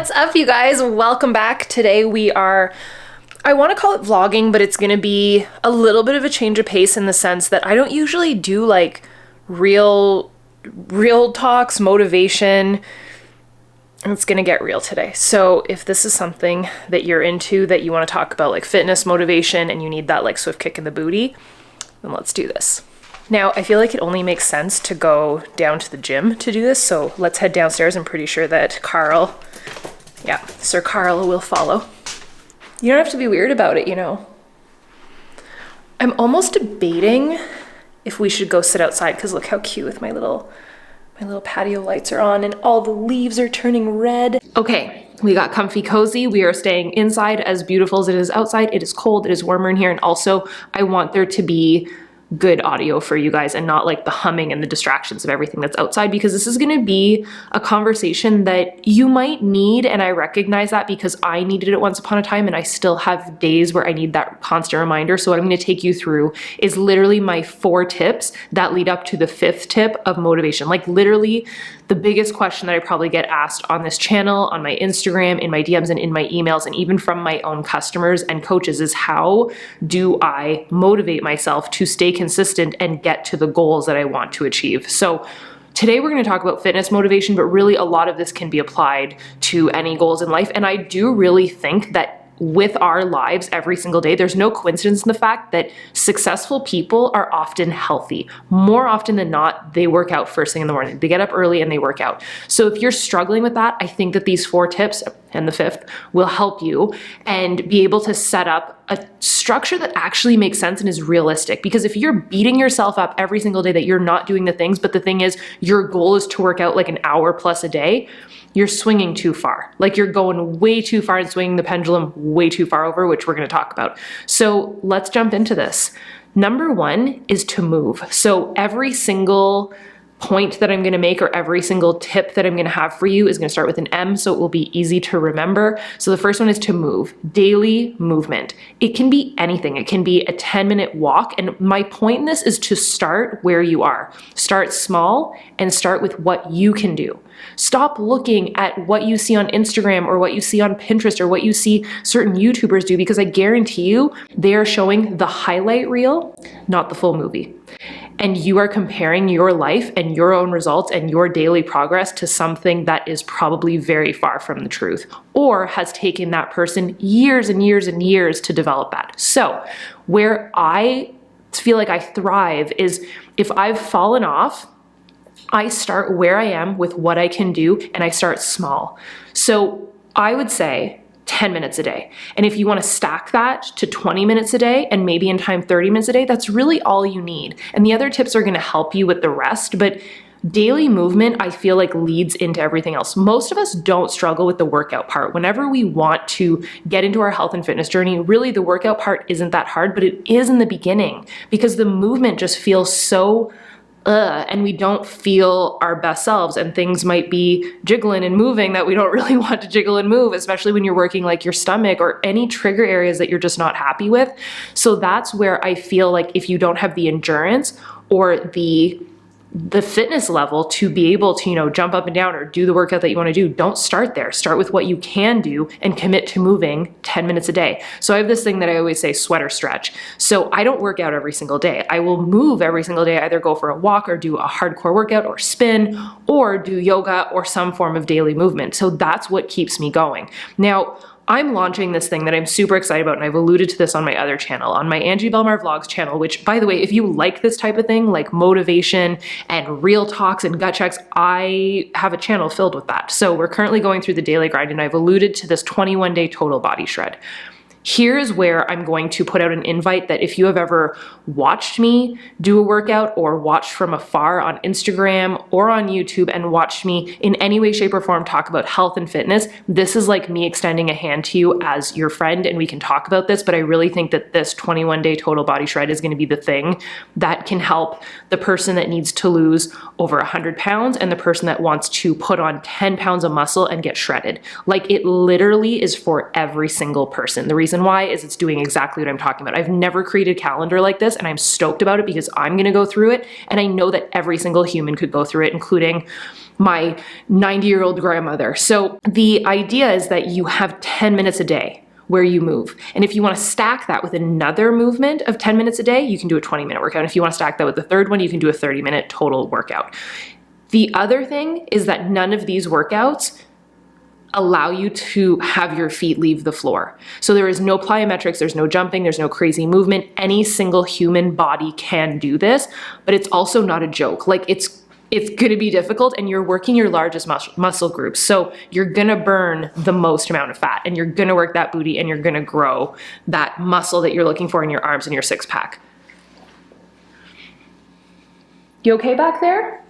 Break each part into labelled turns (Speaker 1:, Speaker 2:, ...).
Speaker 1: What's up, you guys? Welcome back. Today we are, I want to call it vlogging, but it's going to be a little bit of a change of pace in the sense that I don't usually do like real talks, motivation. It's going to get real today. So if this is something that you're into, that you want to talk about like fitness, motivation, and you need that like swift kick in the booty, then let's do this. Now, I feel like it only makes sense to go down to the gym to do this, so let's head downstairs. I'm pretty sure that Sir Carl will follow. You don't have to be weird about it, you know. I'm almost debating if we should go sit outside, because look how cute with my little patio lights are on and all the leaves are turning red. Okay, we got comfy cozy. We are staying inside, as beautiful as it is outside. It is cold, it is warmer in here, and also I want there to be good audio for you guys and not like the humming and the distractions of everything that's outside, because this is going to be a conversation that you might need, and I recognize that because I needed it once upon a time and I still have days where I need that constant reminder. So what I'm going to take you through is literally my 4 tips that lead up to the 5th tip of motivation. Like literally the biggest question that I probably get asked on this channel, on my Instagram, in my DMs, and in my emails, and even from my own customers and coaches is, how do I motivate myself to stay consistent and get to the goals that I want to achieve? So today we're going to talk about fitness motivation, but really a lot of this can be applied to any goals in life. And I do really think that with our lives every single day, there's no coincidence in the fact that successful people are often healthy. More often than not, they work out first thing in the morning. They get up early and they work out. So if you're struggling with that, I think that these 4 tips and the 5th will help you and be able to set up a structure that actually makes sense and is realistic. Because if you're beating yourself up every single day that you're not doing the things, but the thing is your goal is to work out like an hour plus a day, you're swinging too far. Like you're going way too far and swinging the pendulum way too far over, which we're going to talk about. So let's jump into this. Number 1 is to move. So every single point that I'm going to make, or every single tip that I'm going to have for you, is going to start with an M, so it will be easy to remember. So the first one is to move. Daily movement. It can be anything. It can be a 10-minute walk. And my point in this is to start where you are. Start small and start with what you can do. Stop looking at what you see on Instagram or what you see on Pinterest or what you see certain YouTubers do, because I guarantee you they are showing the highlight reel, not the full movie. And you are comparing your life and your own results and your daily progress to something that is probably very far from the truth, or has taken that person years and years and years to develop that. So where I feel like I thrive is if I've fallen off, I start where I am with what I can do, and I start small. So I would say 10 minutes a day. And if you want to stack that to 20 minutes a day and maybe in time 30 minutes a day, that's really all you need. And the other tips are going to help you with the rest, but daily movement, I feel like, leads into everything else. Most of us don't struggle with the workout part. Whenever we want to get into our health and fitness journey, really the workout part isn't that hard, but it is in the beginning, because the movement just feels so and we don't feel our best selves, and things might be jiggling and moving that we don't really want to jiggle and move, especially when you're working like your stomach or any trigger areas that you're just not happy with. So that's where I feel like if you don't have the endurance or the fitness level to be able to, you know, jump up and down or do the workout that you want to do, don't start there. Start with what you can do and commit to moving 10 minutes a day. So I have this thing that I always say, sweater stretch. So I don't work out every single day. I will move every single day, either go for a walk or do a hardcore workout or spin or do yoga or some form of daily movement. So that's what keeps me going. Now, I'm launching this thing that I'm super excited about, and I've alluded to this on my other channel, on my Angie Belmar Vlogs channel, which, by the way, if you like this type of thing, like motivation and real talks and gut checks, I have a channel filled with that. So we're currently going through the daily grind, and I've alluded to this 21-day total body shred. Here's where I'm going to put out an invite that if you have ever watched me do a workout or watched from afar on Instagram or on YouTube and watched me in any way, shape, or form talk about health and fitness, this is like me extending a hand to you as your friend, and we can talk about this. But I really think that this 21-day total body shred is going to be the thing that can help the person that needs to lose over 100 pounds and the person that wants to put on 10 pounds of muscle and get shredded. Like, it literally is for every single person. The reason reason why is it's doing exactly what I'm talking about. I've never created a calendar like this, and I'm stoked about it because I'm gonna go through it, and I know that every single human could go through it, including my 90-year-old grandmother. So the idea is that you have 10 minutes a day where you move. And if you want to stack that with another movement of 10 minutes a day, you can do a 20-minute workout. And if you want to stack that with the third one, you can do a 30-minute total workout. The other thing is that none of these workouts allow you to have your feet leave the floor. So there is no plyometrics, there's no jumping, there's no crazy movement. Any single human body can do this, but it's also not a joke. Like it's going to be difficult, and you're working your largest muscle groups. So you're going to burn the most amount of fat, and you're going to work that booty, and you're going to grow that muscle that you're looking for in your arms and your six pack. You okay back there?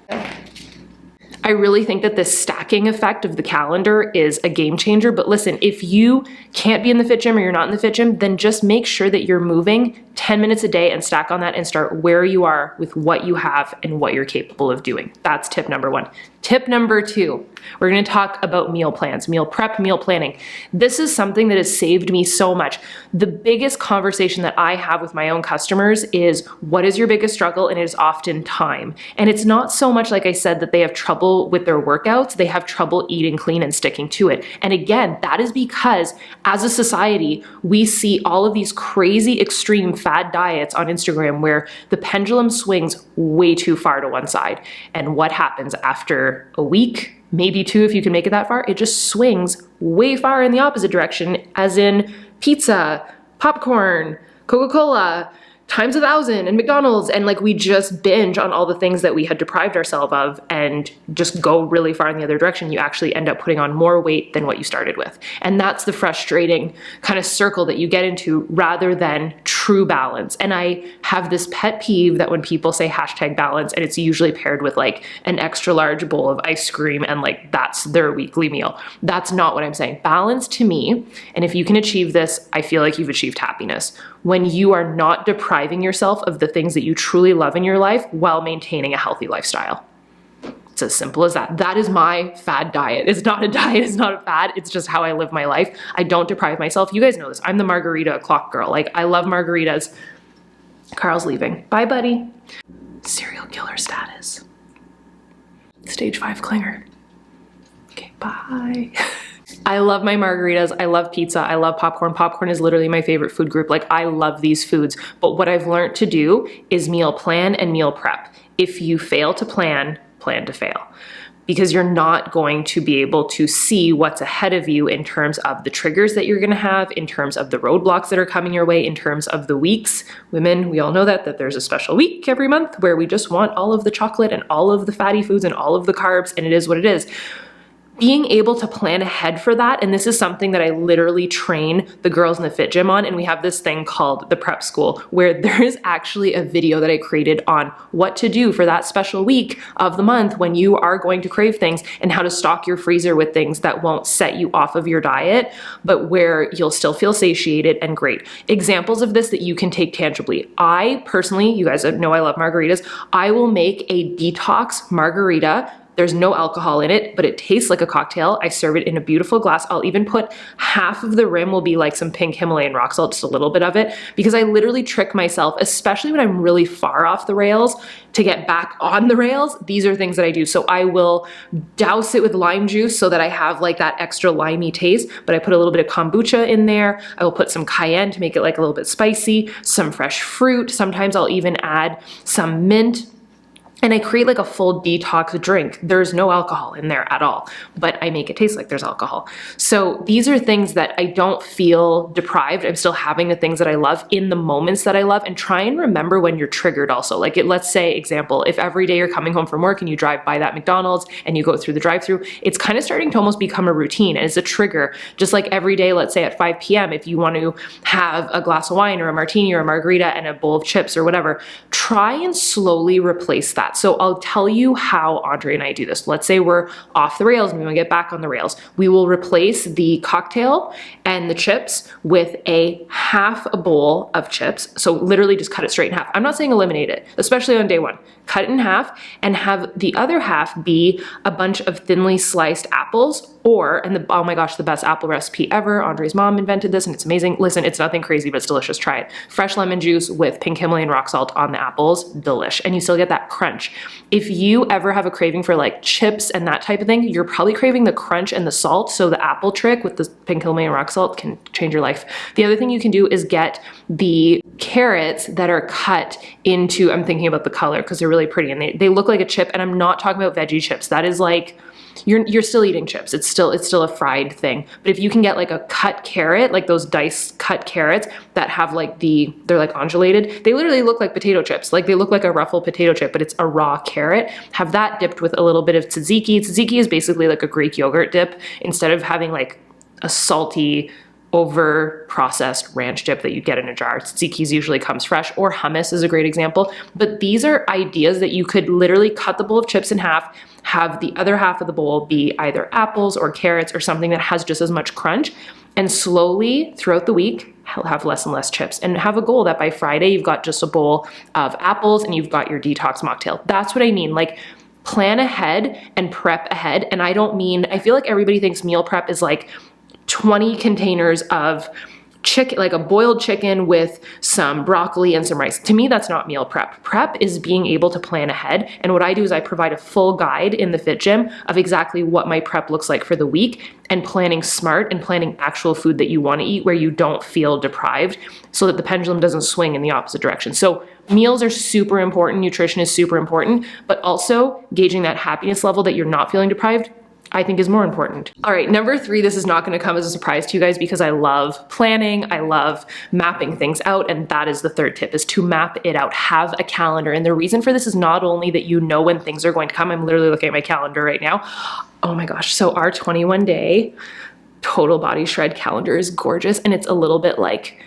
Speaker 1: I really think that this stacking effect of the calendar is a game changer. But listen, if you can't be in the fit gym or you're not in the fit gym, then just make sure that you're moving 10 minutes a day and stack on that and start where you are with what you have and what you're capable of doing. That's tip number one. Tip number two, we're going to talk about meal plans, meal prep, meal planning. This is something that has saved me so much. The biggest conversation that I have with my own customers is, what is your biggest struggle? And it is often time. And it's not so much, like I said, that they have trouble with their workouts. They have trouble eating clean and sticking to it. And again, that is because as a society, we see all of these crazy extreme fad diets on Instagram where the pendulum swings way too far to one side. And what happens after a week, maybe two if you can make it that far? It just swings way far in the opposite direction, as in pizza, popcorn, Coca-Cola, times 1,000, and McDonald's, and like we just binge on all the things that we had deprived ourselves of and just go really far in the other direction. You actually end up putting on more weight than what you started with. And that's the frustrating kind of circle that you get into, rather than true balance. And I have this pet peeve that when people say hashtag balance, and it's usually paired with like an extra large bowl of ice cream and like that's their weekly meal. That's not what I'm saying. Balance to me, and if you can achieve this, I feel like you've achieved happiness. When you are not depriving yourself of the things that you truly love in your life while maintaining a healthy lifestyle. It's as simple as that. That is my fad diet. It's not a diet, it's not a fad, it's just how I live my life. I don't deprive myself. You guys know this. I'm the margarita clock girl. Like, I love margaritas. Carl's leaving. Bye, buddy. Serial killer status. Stage 5 clinger. Okay, bye. I love my margaritas. I love pizza. I love popcorn. Popcorn is literally my favorite food group. Like, I love these foods. But what I've learned to do is meal plan and meal prep. If you fail to plan, plan to fail. Because you're not going to be able to see what's ahead of you in terms of the triggers that you're going to have, in terms of the roadblocks that are coming your way, in terms of the weeks. Women, we all know that there's a special week every month where we just want all of the chocolate and all of the fatty foods and all of the carbs, and it is what it is. Being able to plan ahead for that, and this is something that I literally train the girls in the fit gym on, and we have this thing called the prep school, where there is actually a video that I created on what to do for that special week of the month when you are going to crave things, and how to stock your freezer with things that won't set you off of your diet, but where you'll still feel satiated and great. Examples of this that you can take tangibly. I personally, you guys know I love margaritas, I will make a detox margarita. There's no alcohol in it, but it tastes like a cocktail. I serve it in a beautiful glass. I'll even put half of the rim will be like some pink Himalayan rock salt, just a little bit of it, because I literally trick myself, especially when I'm really far off the rails, to get back on the rails. These are things that I do. So I will douse it with lime juice so that I have like that extra limey taste, but I put a little bit of kombucha in there. I will put some cayenne to make it like a little bit spicy, some fresh fruit. Sometimes I'll even add some mint. And I create like a full detox drink. There's no alcohol in there at all, but I make it taste like there's alcohol. So these are things that I don't feel deprived. I'm still having the things that I love in the moments that I love, and try and remember when you're triggered also. Like, let's say, example, if every day you're coming home from work and you drive by that McDonald's and you go through the drive-thru, it's kind of starting to almost become a routine, and it's a trigger. Just like every day, let's say at 5 p.m., if you want to have a glass of wine or a martini or a margarita and a bowl of chips or whatever, try and slowly replace that. fat. So I'll tell you how Andre and I do this. Let's say we're off the rails and we want to get back on the rails. We will replace the cocktail and the chips with a half a bowl of chips. So literally just cut it straight in half. I'm not saying eliminate it, especially on day one. Cut it in half and have the other half be a bunch of thinly sliced apples oh my gosh, the best apple recipe ever. Andre's mom invented this and it's amazing. Listen, it's nothing crazy, but it's delicious. Try it. Fresh lemon juice with pink Himalayan rock salt on the apples, delish. And you still get that crunch. If you ever have a craving for like chips and that type of thing, you're probably craving the crunch and the salt. So the apple trick with the pink Himalayan rock salt can change your life. The other thing you can do is get the carrots that are cut into, I'm thinking about the color because they're really pretty and they look like a chip. And I'm not talking about veggie chips. That is like, you're still eating chips. It's still a fried thing. But if you can get like a cut carrot, like those diced cut carrots that have like they're like undulated, they literally look like potato chips. Like they look like a ruffled potato chip, but it's a raw carrot. Have that dipped with a little bit of tzatziki. Tzatziki is basically like a Greek yogurt dip instead of having like a salty, over processed ranch dip that you get in a jar. Tzatziki usually comes fresh, or hummus is a great example. But these are ideas that you could literally cut the bowl of chips in half, have the other half of the bowl be either apples or carrots or something that has just as much crunch, and slowly throughout the week have less and less chips, and have a goal that by Friday you've got just a bowl of apples and you've got your detox mocktail. That's what I mean. Like, plan ahead and prep ahead. And I feel like everybody thinks meal prep is like 20 containers of chicken, like a boiled chicken with some broccoli and some rice. To me, that's not meal prep. Prep is being able to plan ahead. And what I do is I provide a full guide in the Fit Gym of exactly what my prep looks like for the week, and planning smart and planning actual food that you want to eat where you don't feel deprived, so that the pendulum doesn't swing in the opposite direction. So meals are super important. Nutrition is super important, but also gauging that happiness level that you're not feeling deprived, I think, is more important. All right, number 3, this is not gonna come as a surprise to you guys because I love planning, I love mapping things out, and that is the third tip, is to map it out, have a calendar. And the reason for this is not only that you know when things are going to come. I'm literally looking at my calendar right now. Oh my gosh, so our 21-day total body shred calendar is gorgeous, and it's a little bit like,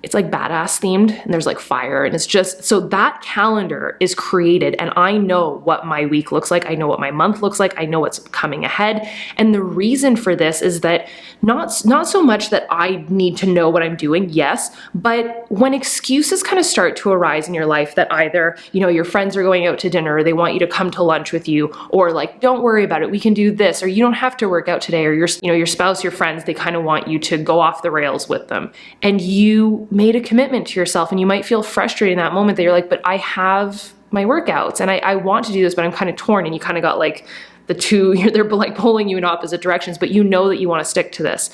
Speaker 1: it's like badass themed, and there's like fire, and it's just, so that calendar is created and I know what my week looks like. I know what my month looks like. I know what's coming ahead. And the reason for this is that not so much that I need to know what I'm doing, yes, but when excuses kind of start to arise in your life that either, your friends are going out to dinner, or they want you to come to lunch with you, or like, don't worry about it, we can do this, or you don't have to work out today, or your spouse, your friends, they kind of want you to go off the rails with them. And you made a commitment to yourself, and you might feel frustrated in that moment that you're like, but I have my workouts and I want to do this, but I'm kind of torn. And you kind of got like the two, they're like pulling you in opposite directions, but you know that you want to stick to this.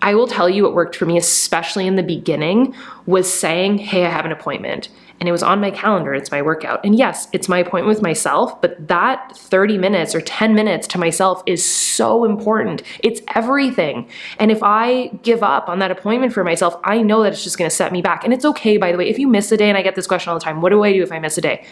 Speaker 1: I will tell you what worked for me, especially in the beginning, was saying, hey, I have an appointment. And it was on my calendar, it's my workout. And yes, it's my appointment with myself, but that 30 minutes or 10 minutes to myself is so important. It's everything. And if I give up on that appointment for myself, I know that it's just gonna set me back. And it's okay, by the way, if you miss a day, and I get this question all the time, what do I do if I miss a day?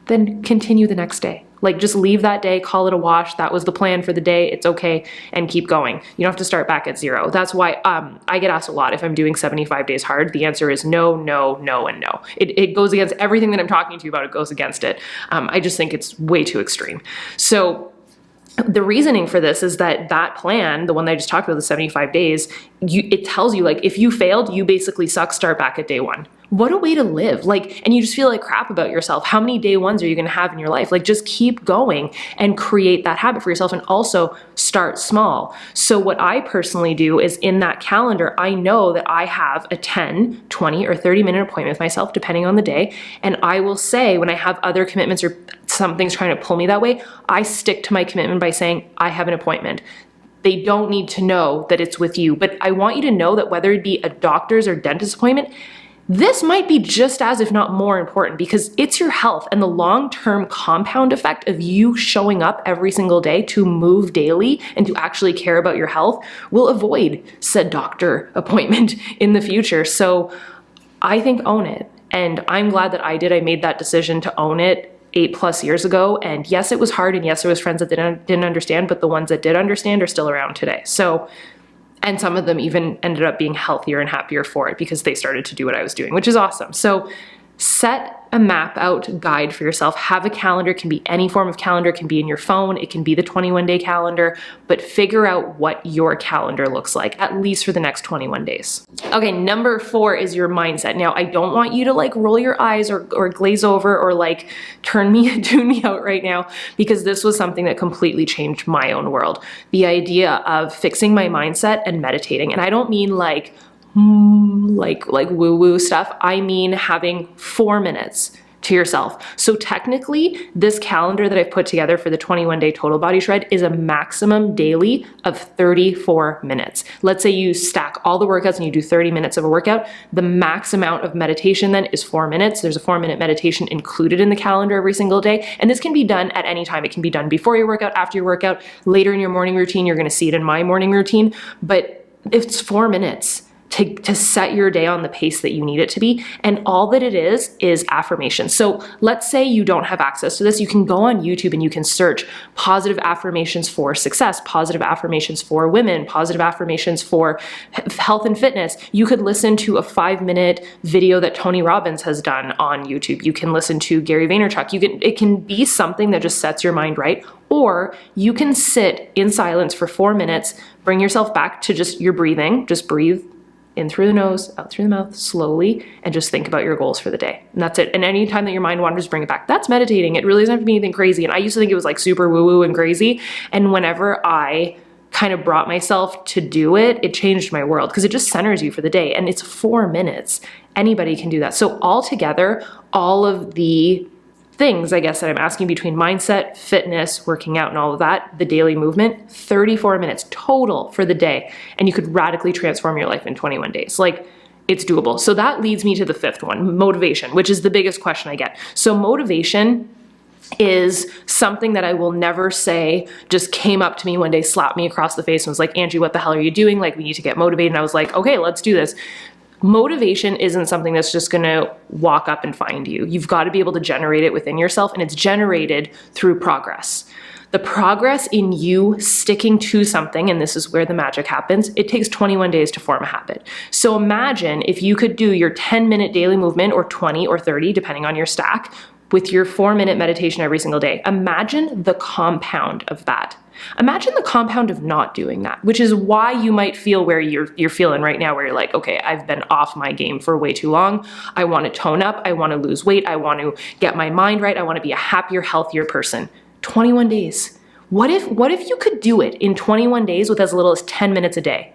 Speaker 1: Then continue the next day. Like, just leave that day, call it a wash. That was the plan for the day. It's okay, and keep going. You don't have to start back at 0. That's why I get asked a lot if I'm doing 75 days hard. The answer is no, no, no, and no. It goes against everything that I'm talking to you about. It goes against it. I just think it's way too extreme. So the reasoning for this is that plan, the one that I just talked about, the 75 days, it tells you, like, if you failed, you basically suck, start back at day 1. What a way to live. Like, and you just feel like crap about yourself. How many day 1s are you going to have in your life? Like, just keep going and create that habit for yourself, and also start small. So what I personally do is, in that calendar, I know that I have a 10, 20, or 30-minute appointment with myself, depending on the day. And I will say, when I have other commitments or something's trying to pull me that way, I stick to my commitment by saying, I have an appointment. They don't need to know that it's with you, but I want you to know that whether it be a doctor's or dentist appointment, this might be just as, if not more important, because it's your health, and the long-term compound effect of you showing up every single day to move daily and to actually care about your health will avoid said doctor appointment in the future. So I think own it. And I'm glad that I did. I made that decision to own it 8+ years ago. And yes, it was hard. And yes, there was friends that didn't understand, but the ones that did understand are still around today. So, and some of them even ended up being healthier and happier for it because they started to do what I was doing, which is awesome. So set a map out guide for yourself. Have a calendar. It can be any form of calendar. It can be in your phone. It can be the 21-day calendar, but figure out what your calendar looks like, at least for the next 21 days. Okay, number 4 is your mindset. Now, I don't want you to like roll your eyes or glaze over or like tune me out right now, because this was something that completely changed my own world. The idea of fixing my mindset and meditating. And I don't mean like woo-woo stuff. I mean having 4 minutes to yourself. So technically, this calendar that I've put together for the 21-day total body shred is a maximum daily of 34 minutes. Let's say you stack all the workouts and you do 30 minutes of a workout. The max amount of meditation then is 4 minutes. There's a 4-minute meditation included in the calendar every single day. And this can be done at any time. It can be done before your workout, after your workout, later in your morning routine. You're going to see it in my morning routine, but it's 4 minutes to set your day on the pace that you need it to be. And all that it is affirmation. So let's say you don't have access to this. You can go on YouTube and you can search positive affirmations for success, positive affirmations for women, positive affirmations for health and fitness. You could listen to a 5-minute video that Tony Robbins has done on YouTube. You can listen to Gary Vaynerchuk. It can be something that just sets your mind right. Or you can sit in silence for 4 minutes, bring yourself back to just your breathing, just breathe in through the nose, out through the mouth, slowly, and just think about your goals for the day. And that's it. And anytime that your mind wanders, bring it back. That's meditating. It really doesn't have to be anything crazy. And I used to think it was like super woo-woo and crazy. And whenever I kind of brought myself to do it, it changed my world, because it just centers you for the day. And it's 4 minutes. Anybody can do that. So altogether, all of the things, I guess, that I'm asking between mindset, fitness, working out, and all of that, the daily movement, 34 minutes total for the day. And you could radically transform your life in 21 days. Like, it's doable. So that leads me to the 5th one, motivation, which is the biggest question I get. So motivation is something that I will never say just came up to me one day, slapped me across the face and was like, Angie, what the hell are you doing? Like, we need to get motivated. And I was like, okay, let's do this. Motivation isn't something that's just going to walk up and find you. You've got to be able to generate it within yourself, and it's generated through progress. The progress in you sticking to something, and this is where the magic happens, it takes 21 days to form a habit. So imagine if you could do your 10-minute daily movement, or 20 or 30, depending on your stack, with your 4-minute meditation every single day. Imagine the compound of that. Imagine the compound of not doing that, which is why you might feel where you're feeling right now, where you're like, okay, I've been off my game for way too long. I want to tone up. I want to lose weight. I want to get my mind right. I want to be a happier, healthier person. 21 days. What if you could do it in 21 days with as little as 10 minutes a day?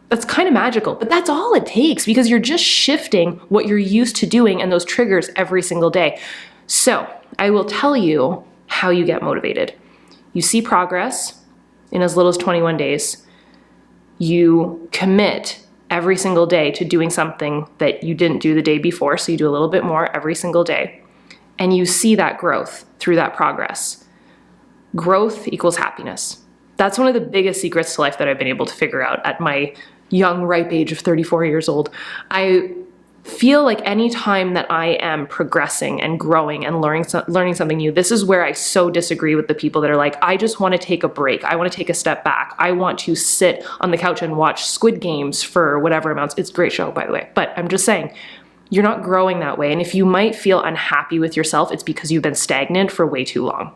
Speaker 1: That's kind of magical, but that's all it takes, because you're just shifting what you're used to doing and those triggers every single day. So I will tell you how you get motivated. You see progress in as little as 21 days. You commit every single day to doing something that you didn't do the day before, so you do a little bit more every single day. And you see that growth through that progress. Growth equals happiness. That's one of the biggest secrets to life that I've been able to figure out at my young, ripe age of 34 years old. I feel like any time that I am progressing and growing and learning something new, this is where I so disagree with the people that are like, I just want to take a break. I want to take a step back. I want to sit on the couch and watch Squid Games for whatever amounts. It's a great show, by the way. But I'm just saying, you're not growing that way. And if you might feel unhappy with yourself, it's because you've been stagnant for way too long.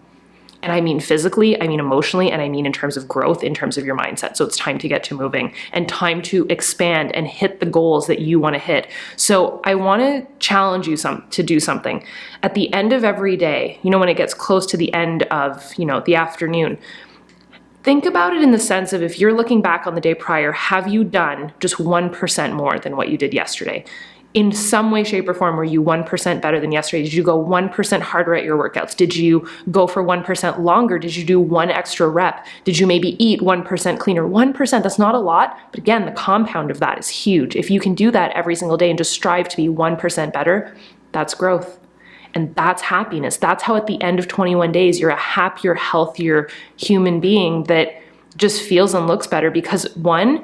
Speaker 1: And I mean physically, I mean emotionally, and I mean in terms of growth, in terms of your mindset. So it's time to get to moving and time to expand and hit the goals that you want to hit. So I want to challenge you to do something. At the end of every day, when it gets close to the end of, the afternoon, think about it in the sense of, if you're looking back on the day prior, have you done just 1% more than what you did yesterday? In some way, shape, or form, were you 1% better than yesterday? Did you go 1% harder at your workouts? Did you go for 1% longer? Did you do 1 extra rep? Did you maybe eat 1% cleaner? 1%, that's not a lot, but again, the compound of that is huge. If you can do that every single day and just strive to be 1% better, that's growth. And that's happiness. That's how at the end of 21 days, you're a happier, healthier human being that just feels and looks better, because one,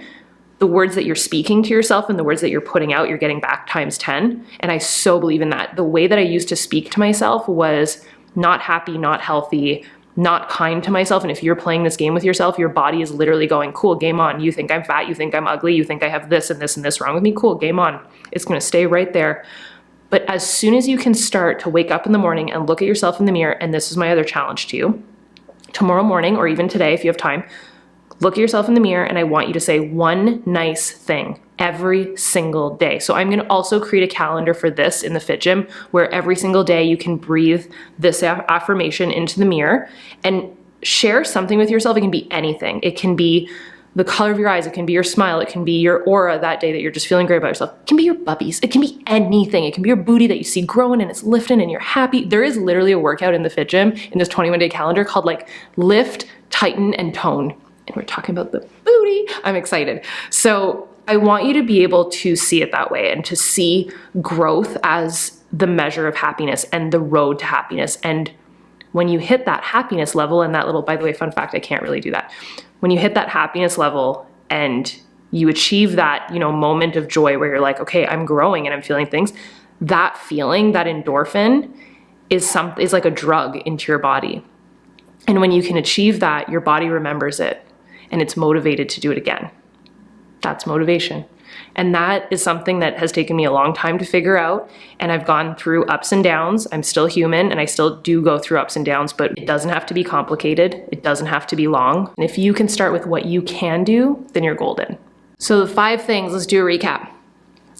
Speaker 1: the words that you're speaking to yourself and the words that you're putting out, you're getting back times 10. And I so believe in that. The way that I used to speak to myself was not happy, not healthy, not kind to myself. And if you're playing this game with yourself, your body is literally going, cool, game on. You think I'm fat, you think I'm ugly, you think I have this and this and this wrong with me, cool, game on. It's going to stay right there. But as soon as you can start to wake up in the morning and look at yourself in the mirror, and this is my other challenge to you, tomorrow morning or even today if you have time, look at yourself in the mirror and I want you to say one nice thing every single day. So I'm going to also create a calendar for this in the Fit Gym where every single day you can breathe this affirmation into the mirror and share something with yourself. It can be anything. It can be the color of your eyes. It can be your smile. It can be your aura that day that you're just feeling great about yourself. It can be your bubbies. It can be anything. It can be your booty that you see growing and it's lifting and you're happy. There is literally a workout in the Fit Gym in this 21-day calendar called like Lift, Tighten, and Tone. And we're talking about the booty. I'm excited. So I want you to be able to see it that way and to see growth as the measure of happiness and the road to happiness. And when you hit that happiness level and that little, by the way, fun fact, I can't really do that. When you hit that happiness level and you achieve that, you know, moment of joy where you're like, okay, I'm growing and I'm feeling things, that feeling, that endorphin is like a drug into your body. And when you can achieve that, your body remembers it and it's motivated to do it again. That's motivation. And that is something that has taken me a long time to figure out. And I've gone through ups and downs. I'm still human and I still do go through ups and downs, but it doesn't have to be complicated. It doesn't have to be long. And if you can start with what you can do, then you're golden. So the 5 things, let's do a recap.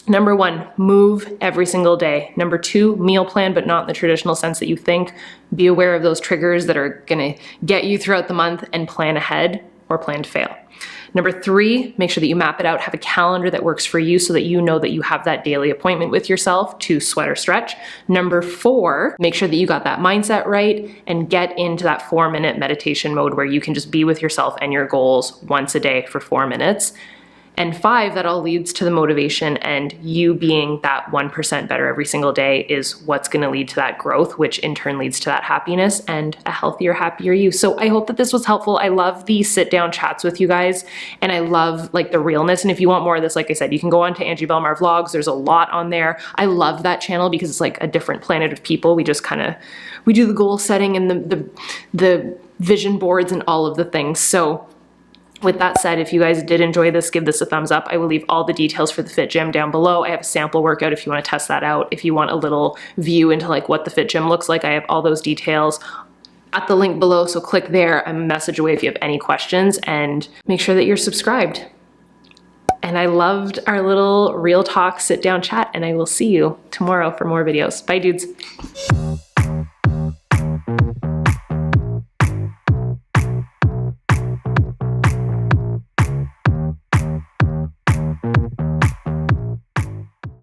Speaker 1: Number 1, move every single day. Number 2, meal plan, but not in the traditional sense that you think. Be aware of those triggers that are gonna get you throughout the month and plan ahead or plan to fail. Number 3, make sure that you map it out, have a calendar that works for you so that you know that you have that daily appointment with yourself to sweat or stretch. Number 4, make sure that you got that mindset right and get into that 4-minute meditation mode where you can just be with yourself and your goals once a day for 4 minutes. And 5, that all leads to the motivation, and you being that 1% better every single day is what's gonna lead to that growth, which in turn leads to that happiness and a healthier, happier you. So I hope that this was helpful. I love the sit down chats with you guys, and I love like the realness. And if you want more of this, like I said, you can go on to Angie Belmar Vlogs. There's a lot on there. I love that channel because it's like a different planet of people. We just we do the goal setting and the vision boards and all of the things. So with that said, if you guys did enjoy this, give this a thumbs up. I will leave all the details for the Fit Gym down below. I have a sample workout if you want to test that out. If you want a little view into like what the Fit Gym looks like, I have all those details at the link below. So click there. I'm a message away if you have any questions, and make sure that you're subscribed. And I loved our little real talk sit down chat, and I will see you tomorrow for more videos. Bye dudes.